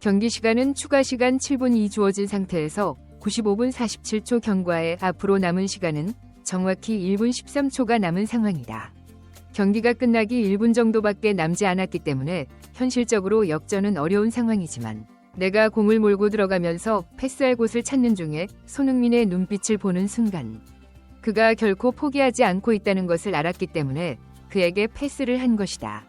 경기 시간은 추가 시간 7분이 주어진 상태에서 95분 47초 경과에 앞으로 남은 시간은 정확히 1분 13초가 남은 상황이다. 경기가 끝나기 1분 정도밖에 남지 않았기 때문에 현실적으로 역전은 어려운 상황이지만 내가 공을 몰고 들어가면서 패스할 곳을 찾는 중에 손흥민의 눈빛을 보는 순간 그가 결코 포기하지 않고 있다는 것을 알았기 때문에 그에게 패스를 한 것이다.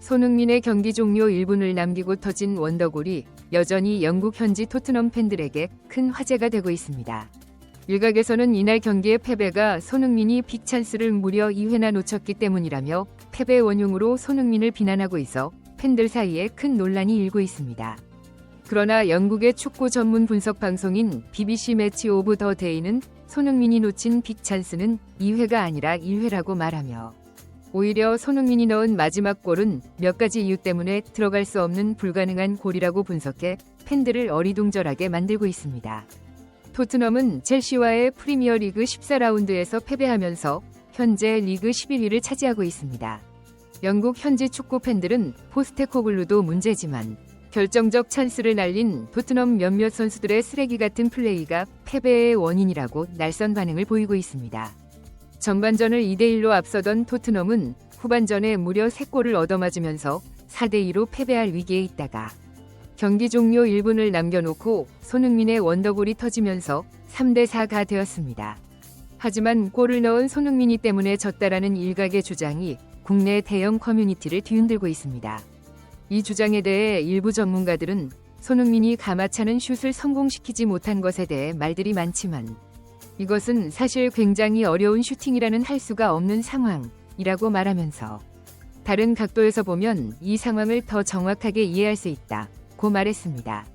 손흥민의 경기 종료 1분을 남기고 터진 원더골이 여전히 영국 현지 토트넘 팬들에게 큰 화제가 되고 있습니다. 일각에서는 이날 경기의 패배가 손흥민이 빅찬스를 무려 2회나 놓쳤기 때문이라며 패배 원흉으로 손흥민을 비난하고 있어 팬들 사이에 큰 논란이 일고 있습니다. 그러나 영국의 축구 전문 분석 방송인 BBC 매치 오브 더 데이는 손흥민이 놓친 빅찬스는 2회가 아니라 1회라고 말하며 오히려 손흥민이 넣은 마지막 골은 몇 가지 이유 때문에 들어갈 수 없는 불가능한 골이라고 분석해 팬들을 어리둥절하게 만들고 있습니다. 토트넘은 첼시와의 프리미어리그 14라운드에서 패배하면서 현재 리그 11위를 차지하고 있습니다. 영국 현지 축구 팬들은 포스테코글루도 문제지만 결정적 찬스를 날린 토트넘 몇몇 선수들의 쓰레기 같은 플레이가 패배의 원인이라고 날선 반응을 보이고 있습니다. 전반전을 2대1로 앞서던 토트넘은 후반전에 무려 3골을 얻어맞으면서 4대2로 패배할 위기에 있다가 경기 종료 1분을 남겨놓고 손흥민의 원더골이 터지면서 3대4가 되었습니다. 하지만 골을 넣은 손흥민이 때문에 졌다라는 일각의 주장이 국내 대형 커뮤니티를 뒤흔들고 있습니다. 이 주장에 대해 일부 전문가들은 손흥민이 가마차는 슛을 성공시키지 못한 것에 대해 말들이 많지만 이것은 사실 굉장히 어려운 슈팅이라는 할 수가 없는 상황이라고 말하면서 다른 각도에서 보면 이 상황을 더 정확하게 이해할 수 있다고 말했습니다.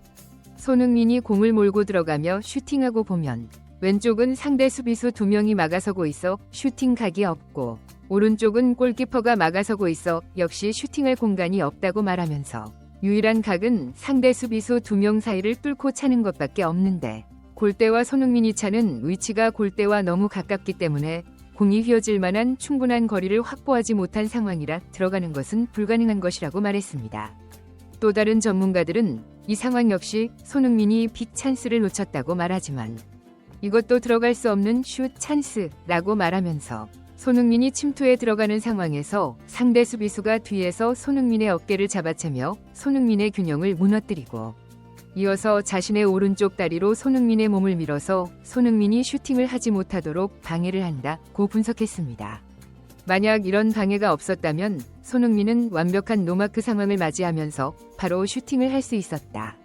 손흥민이 공을 몰고 들어가며 슈팅하고 보면 왼쪽은 상대 수비수 2명이 막아서고 있어 슈팅 각이 없고 오른쪽은 골키퍼가 막아서고 있어 역시 슈팅할 공간이 없다고 말하면서 유일한 각은 상대 수비수 2명 사이를 뚫고 차는 것밖에 없는데 골대와 손흥민이 차는 위치가 골대와 너무 가깝기 때문에 공이 휘어질 만한 충분한 거리를 확보하지 못한 상황이라 들어가는 것은 불가능한 것이라고 말했습니다. 또 다른 전문가들은 이 상황 역시 손흥민이 빅 찬스를 놓쳤다고 말하지만 이것도 들어갈 수 없는 슛 찬스라고 말하면서 손흥민이 침투에 들어가는 상황에서 상대 수비수가 뒤에서 손흥민의 어깨를 잡아채며 손흥민의 균형을 무너뜨리고 이어서 자신의 오른쪽 다리로 손흥민의 몸을 밀어서 손흥민이 슈팅을 하지 못하도록 방해를 한다고 분석했습니다. 만약 이런 방해가 없었다면 손흥민은 완벽한 노마크 상황을 맞이하면서 바로 슈팅을 할 수 있었다.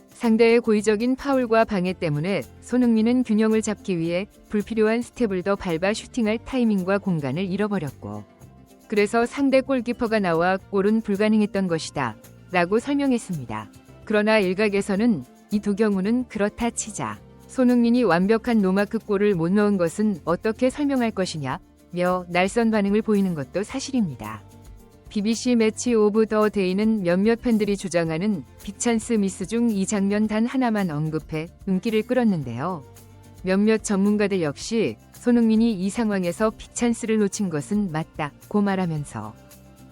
상대의 고의적인 파울과 방해 때문에 손흥민은 균형을 잡기 위해 불필요한 스텝을 더 밟아 슈팅할 타이밍과 공간을 잃어버렸고 그래서 상대 골키퍼가 나와 골은 불가능했던 것이다 라고 설명했습니다. 그러나 일각에서는 이 두 경우는 그렇다 치자 손흥민이 완벽한 노마크 골을 못 넣은 것은 어떻게 설명할 것이냐며 날선 반응을 보이는 것도 사실입니다. BBC 매치 오브 더 데이는 몇몇 팬들이 주장하는 빅찬스 미스 중 이 장면 단 하나만 언급해 눈길을 끌었는데요. 몇몇 전문가들 역시 손흥민이 이 상황에서 빅찬스를 놓친 것은 맞다고 말하면서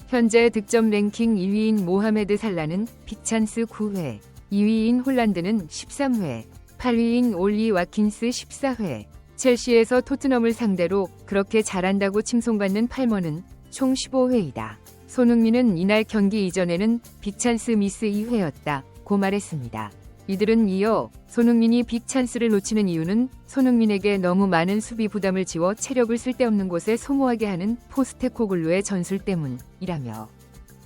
현재 득점 랭킹 2위인 모하메드 살라는 빅찬스 9회, 2위인 홀란드는 13회, 8위인 올리 와킨스 14회, 첼시에서 토트넘을 상대로 그렇게 잘한다고 칭송받는 팔머는 총 15회이다. 손흥민은 이날 경기 이전에는 빅찬스 미스 2회였다고 말했습니다. 이들은 이어 손흥민이 빅찬스를 놓치는 이유는 손흥민에게 너무 많은 수비 부담을 지워 체력을 쓸데없는 곳에 소모하게 하는 포스테코글루의 전술 때문이라며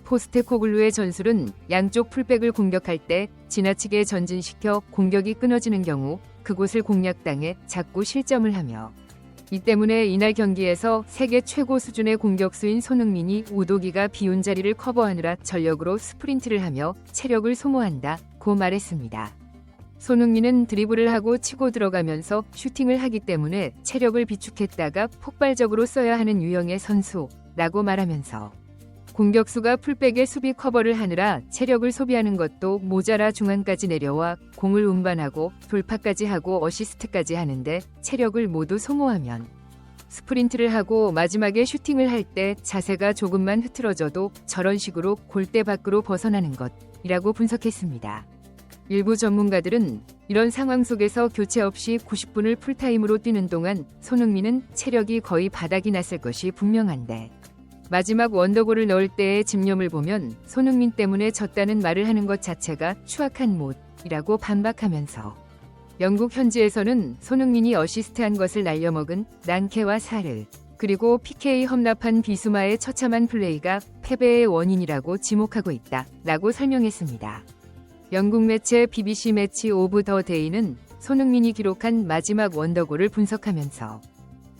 포스테코글루의 전술은 양쪽 풀백을 공격할 때 지나치게 전진시켜 공격이 끊어지는 경우 그곳을 공략당해 자꾸 실점을 하며 이 때문에 이날 경기에서 세계 최고 수준의 공격수인 손흥민이 우도기가 비운 자리를 커버하느라 전력으로 스프린트를 하며 체력을 소모한다고 말했습니다. 손흥민은 드리블을 하고 치고 들어가면서 슈팅을 하기 때문에 체력을 비축했다가 폭발적으로 써야 하는 유형의 선수라고 말하면서 공격수가 풀백의 수비 커버를 하느라 체력을 소비하는 것도 모자라 중앙까지 내려와 공을 운반하고 돌파까지 하고 어시스트까지 하는데 체력을 모두 소모하면 스프린트를 하고 마지막에 슈팅을 할 때 자세가 조금만 흐트러져도 저런 식으로 골대 밖으로 벗어나는 것이라고 분석했습니다. 일부 전문가들은 이런 상황 속에서 교체 없이 90분을 풀타임으로 뛰는 동안 손흥민은 체력이 거의 바닥이 났을 것이 분명한데 마지막 원더골을 넣을 때의 집념을 보면 손흥민 때문에 졌다는 말을 하는 것 자체가 추악한 못이라고 반박하면서 영국 현지에서는 손흥민이 어시스트한 것을 날려먹은 랑케와 사르 그리고 PK 험납한 비수마의 처참한 플레이가 패배의 원인이라고 지목하고 있다 라고 설명했습니다. 영국 매체 BBC 매치 오브 더 데이는 손흥민이 기록한 마지막 원더골을 분석하면서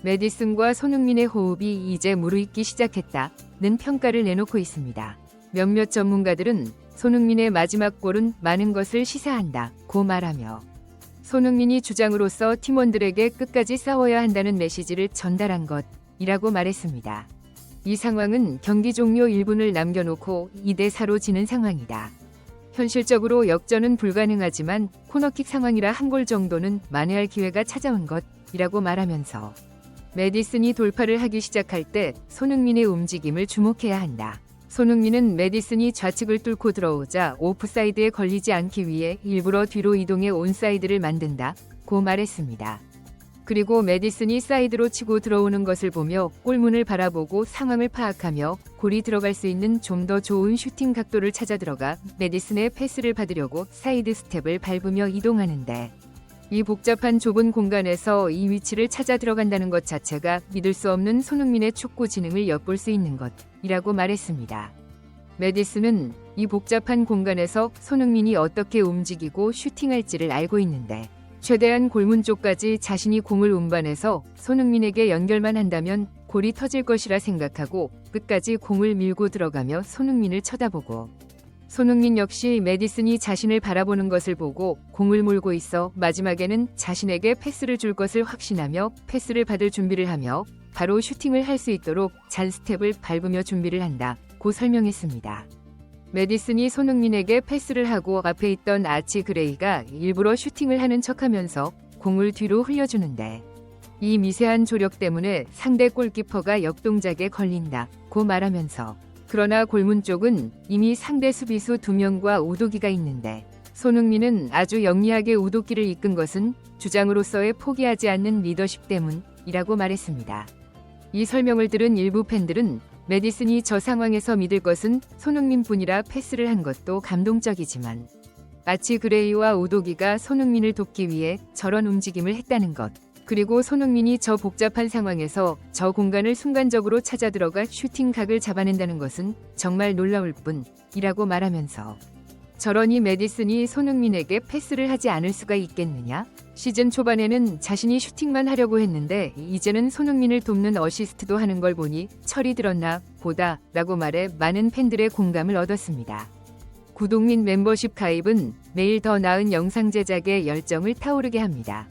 메디슨과 손흥민의 호흡이 이제 무르익기 시작했다는 평가를 내놓고 있습니다. 몇몇 전문가들은 손흥민의 마지막 골은 많은 것을 시사한다고 말하며 손흥민이 주장으로서 팀원들에게 끝까지 싸워야 한다는 메시지를 전달한 것이라고 말했습니다. 이 상황은 경기 종료 1분을 남겨놓고 2대4로 지는 상황이다. 현실적으로 역전은 불가능하지만 코너킥 상황이라 한 골 정도는 만회할 기회가 찾아온 것이라고 말하면서 메디슨이 돌파를 하기 시작할 때 손흥민의 움직임을 주목해야 한다. 손흥민은 메디슨이 좌측을 뚫고 들어오자 오프사이드에 걸리지 않기 위해 일부러 뒤로 이동해 온사이드를 만든다고 말했습니다. 그리고 메디슨이 사이드로 치고 들어오는 것을 보며 골문을 바라보고 상황을 파악하며 골이 들어갈 수 있는 좀 더 좋은 슈팅 각도를 찾아 들어가 메디슨의 패스를 받으려고 사이드 스텝을 밟으며 이동하는데 이 복잡한 좁은 공간에서 이 위치를 찾아 들어간다는 것 자체가 믿을 수 없는 손흥민의 축구 지능을 엿볼 수 있는 것이라고 말했습니다. 메디슨은 이 복잡한 공간에서 손흥민이 어떻게 움직이고 슈팅할지를 알고 있는데 최대한 골문 쪽까지 자신이 공을 운반해서 손흥민에게 연결만 한다면 골이 터질 것이라 생각하고 끝까지 공을 밀고 들어가며 손흥민을 쳐다보고 손흥민 역시 메디슨이 자신을 바라보는 것을 보고 공을 몰고 있어 마지막에는 자신에게 패스를 줄 것을 확신하며 패스를 받을 준비를 하며 바로 슈팅을 할 수 있도록 잔 스텝을 밟으며 준비를 한다고 설명했습니다. 메디슨이 손흥민에게 패스를 하고 앞에 있던 아치 그레이가 일부러 슈팅을 하는 척하면서 공을 뒤로 흘려주는데 이 미세한 조력 때문에 상대 골키퍼가 역동작에 걸린다고 말하면서 그러나 골문 쪽은 이미 상대 수비수 2명과 우도기가 있는데 손흥민은 아주 영리하게 우도기를 이끈 것은 주장으로서의 포기하지 않는 리더십 때문이라고 말했습니다. 이 설명을 들은 일부 팬들은 메디슨이 저 상황에서 믿을 것은 손흥민뿐이라 패스를 한 것도 감동적이지만 아치 그레이와 우도기가 손흥민을 돕기 위해 저런 움직임을 했다는 것 그리고 손흥민이 저 복잡한 상황에서 저 공간을 순간적으로 찾아 들어가 슈팅 각을 잡아낸다는 것은 정말 놀라울 뿐이라고 말하면서 저러니 메디슨이 손흥민에게 패스를 하지 않을 수가 있겠느냐? 시즌 초반에는 자신이 슈팅만 하려고 했는데 이제는 손흥민을 돕는 어시스트도 하는 걸 보니 철이 들었나 보다 라고 말해 많은 팬들의 공감을 얻었습니다. 구독 및 멤버십 가입은 매일 더 나은 영상 제작에 열정을 타오르게 합니다.